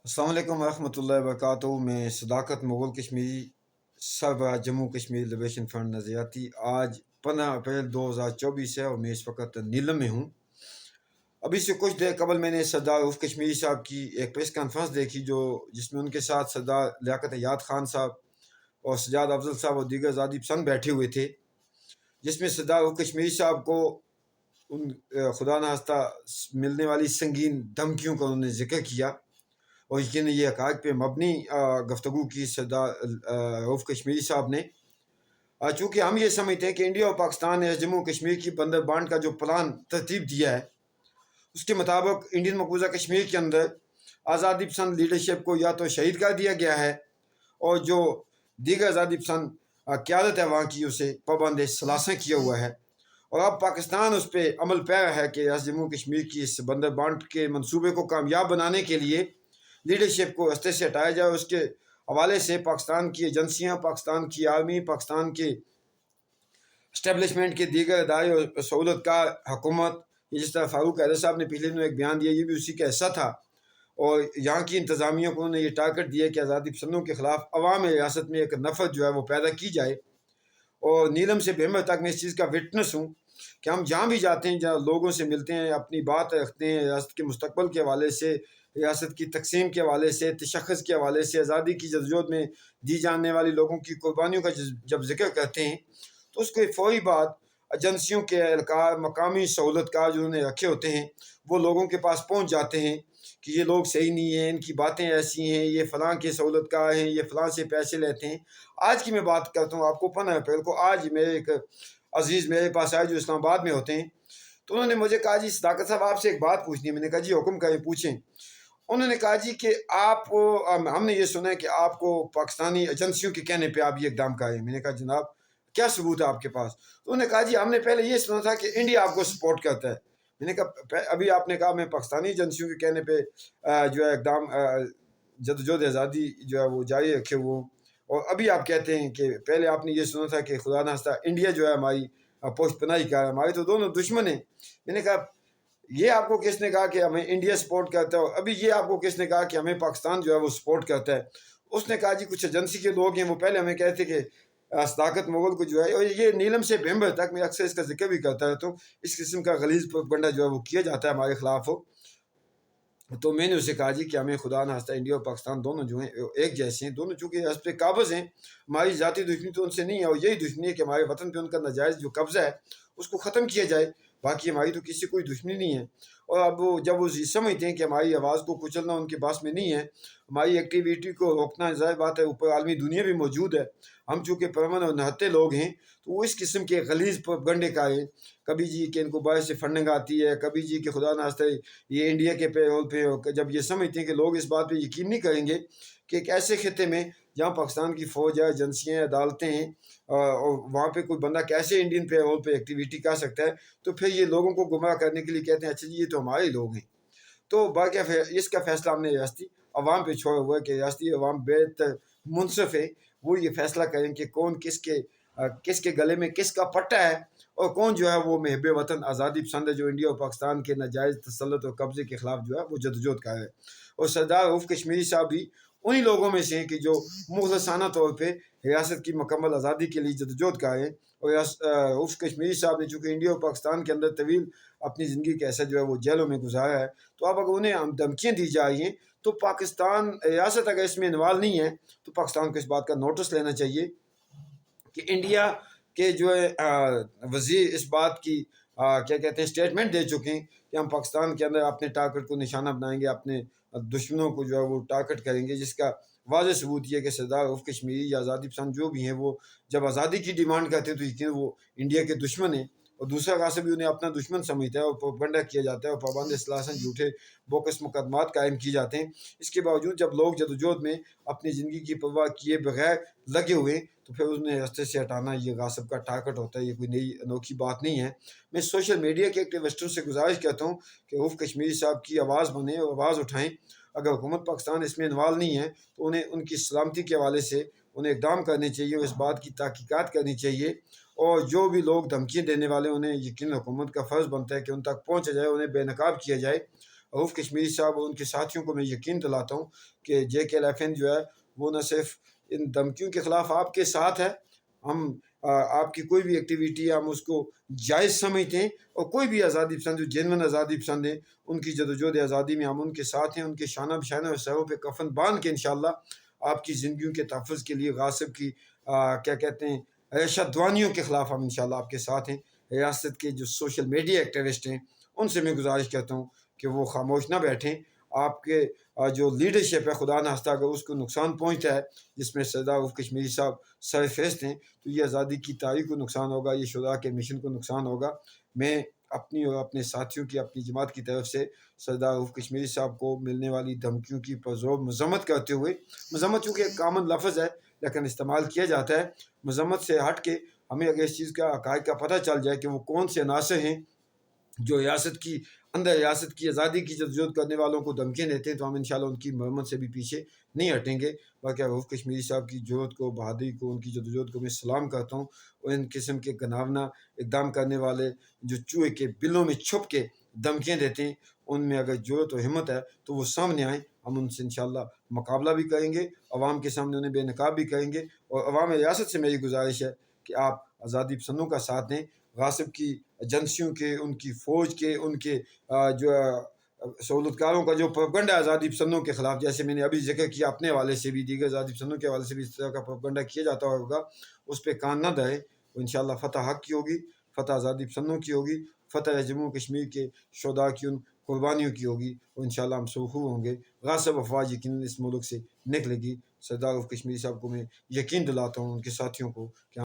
السلام علیکم ورحمۃ اللہ وبرکاتہ۔ میں صداقت مغل کشمیری سربراہ جموں کشمیر لبریشن فرنٹ نظریاتی آج 15 اپریل 2024 ہے اور میں اس وقت نیلم میں ہوں۔ ابھی سے کچھ دیر قبل میں نے سردار رؤف کشمیری صاحب کی ایک پریس کانفرنس دیکھی جس میں ان کے ساتھ سردار لیاقت حیات خان صاحب اور سجاد افضل صاحب اور دیگر آزادی پسند بیٹھے ہوئے تھے، جس میں سردار رؤف کشمیری صاحب کو ان خدا نخواستہ ملنے والی سنگین دھمکیوں کا انہوں نے ذکر کیا اور یقیناً یہ حقائق پہ مبنی گفتگو کی سردار رؤف کشمیری صاحب نے۔ چونکہ ہم یہ سمجھتے ہیں کہ انڈیا اور پاکستان نے جموں کشمیر کی بندر بانٹ کا جو پلان ترتیب دیا ہے، اس کے مطابق انڈین مقبوضہ کشمیر کے اندر آزادی پسند لیڈرشپ کو یا تو شہید کر دیا گیا ہے اور جو دیگر آزادی پسند قیادت ہے وہاں کی اسے پابند ثلاثہ کیا ہوا ہے، اور اب پاکستان اس پہ عمل پیرا ہے کہ جموں کشمیر کی اس بندر بانٹ کے منصوبے کو کامیاب بنانے کے لیے لیڈرشپ کو رستے سے ہٹایا جائے۔ اس کے حوالے سے پاکستان کی ایجنسیاں، پاکستان کی آرمی، پاکستان کے اسٹیبلشمنٹ کے دیگر ادارے اور سہولت کار حکومت، جس طرح فاروق حیدر صاحب نے پچھلے دنوں ایک بیان دیا، یہ بھی اسی کا حصہ تھا، اور یہاں کی انتظامیہ کو انہوں نے یہ ٹارگٹ دیا کہ آزادی پسندوں کے خلاف عوام ریاست میں ایک نفرت جو ہے وہ پیدا کی جائے۔ اور نیلم سے بھیمر تک میں اس چیز کا وٹنس ہوں کہ ہم جہاں بھی جاتے ہیں، جہاں لوگوں سے ملتے ہیں، اپنی بات رکھتے ہیں ریاست کے مستقبل کے حوالے سے، ریاست کی تقسیم کے حوالے سے، تشخص کے حوالے سے، آزادی کی جدوجہد میں دی جانے والی لوگوں کی قربانیوں کا جب ذکر کرتے ہیں تو اس کو فوری بات ایجنسیوں کے اہلکار، مقامی سہولت کار جو انہوں نے رکھے ہوتے ہیں، وہ لوگوں کے پاس پہنچ جاتے ہیں کہ یہ لوگ صحیح نہیں ہیں، ان کی باتیں ایسی ہیں، یہ فلاں کے سہولت کار ہیں، یہ فلاں سے پیسے لیتے ہیں۔ آج کی میں بات کرتا ہوں آپ کو 15 اپریل کو، آج میرے ایک عزیز میرے پاس آئے جو اسلام آباد میں ہوتے ہیں، تو انہوں نے مجھے کہا جی صداقت صاحب آپ سے ایک بات پوچھنی ہے۔ میں نے کہا جی حکم کریں، پوچھیں۔ انہوں نے کہا جی کہ آپ ہم نے یہ سنا ہے کہ آپ کو پاکستانی ایجنسیوں کے کہنے پہ آپ یہ اقدام کریں۔ میں نے کہا جناب کیا ثبوت ہے آپ کے پاس؟ تو انہوں نے کہا جی ہم نے پہلے یہ سنا تھا کہ انڈیا آپ کو سپورٹ کرتا ہے۔ میں نے کہا ابھی آپ نے کہا میں پاکستانی ایجنسیوں کے کہنے پہ جو ہے اقدام جدوجہد آزادی جو ہے وہ جاری رکھے ہوئے ہوں، اور ابھی آپ کہتے ہیں کہ پہلے آپ نے یہ سنا تھا کہ خدا نخواستہ انڈیا جو ہے ہماری پشت پناہی کر رہا ہے، ہمارے تو دونوں دشمن ہیں۔ میں نے کہا یہ آپ کو کس نے کہا کہ ہمیں انڈیا سپورٹ کرتا ہے، اور ابھی یہ آپ کو کس نے کہا کہ ہمیں پاکستان جو ہے وہ سپورٹ کرتا ہے؟ اس نے کہا جی کچھ ایجنسی کے لوگ ہیں، وہ پہلے ہمیں کہتے کہ صداقت مغل کو جو ہے، اور یہ نیلم سے بھیمر تک میں اکثر اس کا ذکر بھی کرتا رہتا ہوں، اس قسم کا غلیظ پروپیگنڈا جو ہے وہ کیا جاتا ہے ہمارے خلاف ہو۔ تو میں نے اسے کہا جی کہ ہمیں خدا نخواستہ انڈیا اور پاکستان دونوں جو ہیں ایک جیسے ہیں، دونوں چونکہ اس پہ قابض ہیں، ہماری ذاتی دشمنی تو ان سے نہیں ہے، اور یہی دشمنی ہے کہ ہمارے وطن پہ ان کا ناجائز جو قبضہ ہے اس کو ختم کیا جائے، باقی ہماری تو کسی کوئی دشمنی نہیں ہے۔ اور اب جب وہ یہ سمجھتے ہیں کہ ہماری آواز کو کچلنا ان کے پاس میں نہیں ہے، ہماری ایکٹیویٹی کو روکنا، ظاہر بات ہے اوپر عالمی دنیا بھی موجود ہے، ہم چونکہ پرامن اور نہتے لوگ ہیں، تو وہ اس قسم کے غلیظ پروپیگنڈے کا ہے، کبھی جی کہ ان کو باہر سے فنڈنگ آتی ہے، کبھی جی کہ خدا نخواستہ یہ انڈیا کے پے رول پہ، جب یہ سمجھتے ہیں کہ لوگ اس بات پہ یقین نہیں کریں گے کہ ایک ایسے خطے میں جہاں پاکستان کی فوج ہے، ایجنسیاں ہیں، عدالتیں ہیں، اور وہاں پہ کوئی بندہ کیسے انڈین پے رول پہ ایکٹیویٹی کر سکتا ہے، تو پھر یہ لوگوں کو گمراہ کرنے کے لیے کہتے ہیں اچھا جی یہ تو ہمارے لوگ ہیں۔ تو باقی اس کا فیصلہ ہم نے ریاستی عوام پہ چھوڑا ہوا ہے کہ ریاستی عوام بہتر منصف ہے، وہ یہ فیصلہ کریں کہ کون کس کے گلے میں کس کا پٹا ہے، اور کون جو ہے وہ محب وطن آزادی پسند ہے جو انڈیا اور پاکستان کے ناجائز تسلط اور قبضے کے خلاف جو ہے وہ جدوجہد کر ہے۔ اور سردار رؤف کشمیری صاحب بھی انہی لوگوں میں سے ہیں کہ جو مخلصانہ طور پہ ریاست کی مکمل آزادی کے لیے جدوجہد کر ہیں۔ اور رؤف کشمیری صاحب نے چونکہ انڈیا اور پاکستان کے اندر طویل اپنی زندگی کا ایسا جو ہے وہ جیلوں میں گزارا ہے، تو اب اگر انہیں دھمکیاں دی جا رہی ہیں تو پاکستان ریاست اگر اس میں انوالو نہیں ہے تو پاکستان کو اس بات کا نوٹس لینا چاہیے کہ انڈیا کے جو ہے وزیر اس بات کی کیا کہتے ہیں اسٹیٹمنٹ دے چکے ہیں کہ ہم پاکستان کے اندر اپنے ٹارگٹ کو نشانہ بنائیں گے، اپنے دشمنوں کو جو ہے وہ ٹارگٹ کریں گے، جس کا واضح ثبوت یہ ہے کہ سردار رؤف کشمیری یا آزادی پسند جو بھی ہیں وہ جب آزادی کی ڈیمانڈ کرتے ہیں تو یقیناً وہ انڈیا کے دشمن ہیں، اور دوسرا غاصب بھی انہیں اپنا دشمن سمجھتا ہے اور پروپیگنڈا کیا جاتا ہے اور پابند ثلاثہ جھوٹے بوکس مقدمات قائم کیے جاتے ہیں۔ اس کے باوجود جب لوگ جدوجہد میں اپنی زندگی کی پرواہ کیے بغیر لگے ہوئے تو پھر انہیں راستے سے ہٹانا یہ غاصب کا ٹارگٹ ہوتا ہے، یہ کوئی نئی انوکھی بات نہیں ہے۔ میں سوشل میڈیا کے ایکٹیوسٹوں سے گزارش کرتا ہوں کہ رؤف کشمیری صاحب کی آواز بنیں اور آواز اٹھائیں، اگر حکومت پاکستان اس میں انوالو نہیں ہے تو انہیں ان کی سلامتی کے حوالے سے انہیں اقدام کرنے چاہیے اور اس بات کی تحقیقات کرنی چاہیے، اور جو بھی لوگ دھمکیاں دینے والے انہیں یقیناً حکومت کا فرض بنتا ہے کہ ان تک پہنچا جائے، انہیں بے نقاب کیا جائے، رؤوف کشمیری صاحب اور ان کے ساتھیوں کو میں یقین دلاتا ہوں کہ JKLFN جو ہے وہ نہ صرف ان دھمکیوں کے خلاف آپ کے ساتھ ہے، ہم آپ کی کوئی بھی ایکٹیویٹی ہم اس کو جائز سمجھتے ہیں، اور کوئی بھی آزادی پسند جو جینون آزادی پسند ہیں ان کی جدوجہد آزادی میں ہم ان کے ساتھ ہیں، ان کے شانہ بشانہ اور سروں پہ کفن باندھ کے انشاءاللہ آپ کی زندگیوں کے تحفظ کے لیے غاصب کی کیا کہتے ہیں ریشتوانیوں کے خلاف ہم انشاءاللہ آپ کے ساتھ ہیں۔ ریاست کے جو سوشل میڈیا ایکٹیوسٹ ہیں ان سے میں گزارش کرتا ہوں کہ وہ خاموش نہ بیٹھیں، آپ کے جو لیڈرشپ ہے خدا نخواستہ اگر اس کو نقصان پہنچتا ہے جس میں سردار رؤوف کشمیری صاحب سر فہرست ہیں تو یہ آزادی کی تاریخ کو نقصان ہوگا، یہ شجاع کے مشن کو نقصان ہوگا۔ میں اپنی اور اپنے ساتھیوں کی اپنی جماعت کی طرف سے سردار رؤوف کشمیری صاحب کو ملنے والی دھمکیوں کی پرزور مذمت کرتے ہوئے، مذمت چونکہ ایک کامن لفظ ہے لیکن استعمال کیا جاتا ہے، مذمت سے ہٹ کے ہمیں اگر اس چیز کا حقائق کا پتہ چل جائے کہ وہ کون سے عناصر ہیں جو ریاست کی آزادی کی جدوجہد کرنے والوں کو دھمکیاں دیتے ہیں تو ہم انشاءاللہ ان کی مرمت سے بھی پیچھے نہیں ہٹیں گے۔ باقی رؤوف کشمیری صاحب کی جرأت کو، بہادری کو، ان کی جدوجہد کو میں سلام کرتا ہوں، اور ان قسم کے گناونا اقدام کرنے والے جو چوہے کے بلوں میں چھپ کے دھمکیاں دیتے ہیں ان میں اگر جرأت و ہمت ہے تو وہ سامنے آئیں، ہم ان سے انشاءاللہ مقابلہ بھی کریں گے، عوام کے سامنے انہیں بے نقاب بھی کریں گے، اور عوام ریاست سے میری گزارش ہے کہ آپ آزادی پسندوں کا ساتھ دیں، غاصب کی ایجنسیوں کے، ان کی فوج کے، ان کے جو سہولتکاروں کا جو پروپیگنڈا آزادی پسندوں کے خلاف، جیسے میں نے ابھی ذکر کیا اپنے حوالے سے بھی، دیگر آزادی پسندوں کے حوالے سے بھی اس طرح کا پروپیگنڈا کیا جاتا ہوگا، اس پہ کان نہ دھریں، انشاءاللہ فتح حق کی ہوگی، فتح آزادی پسندوں کی ہوگی، فتح جموں کشمیر کے شہداء کی ان قربانیوں کی ہوگی، اور انشاءاللہ ہم سرخرو ہوں گے، غاصب افواج یقیناً اس ملک سے نکلے گی۔ سردار رؤوف کشمیری صاحب کو میں یقین دلاتا ہوں ان کے ساتھیوں کو کہ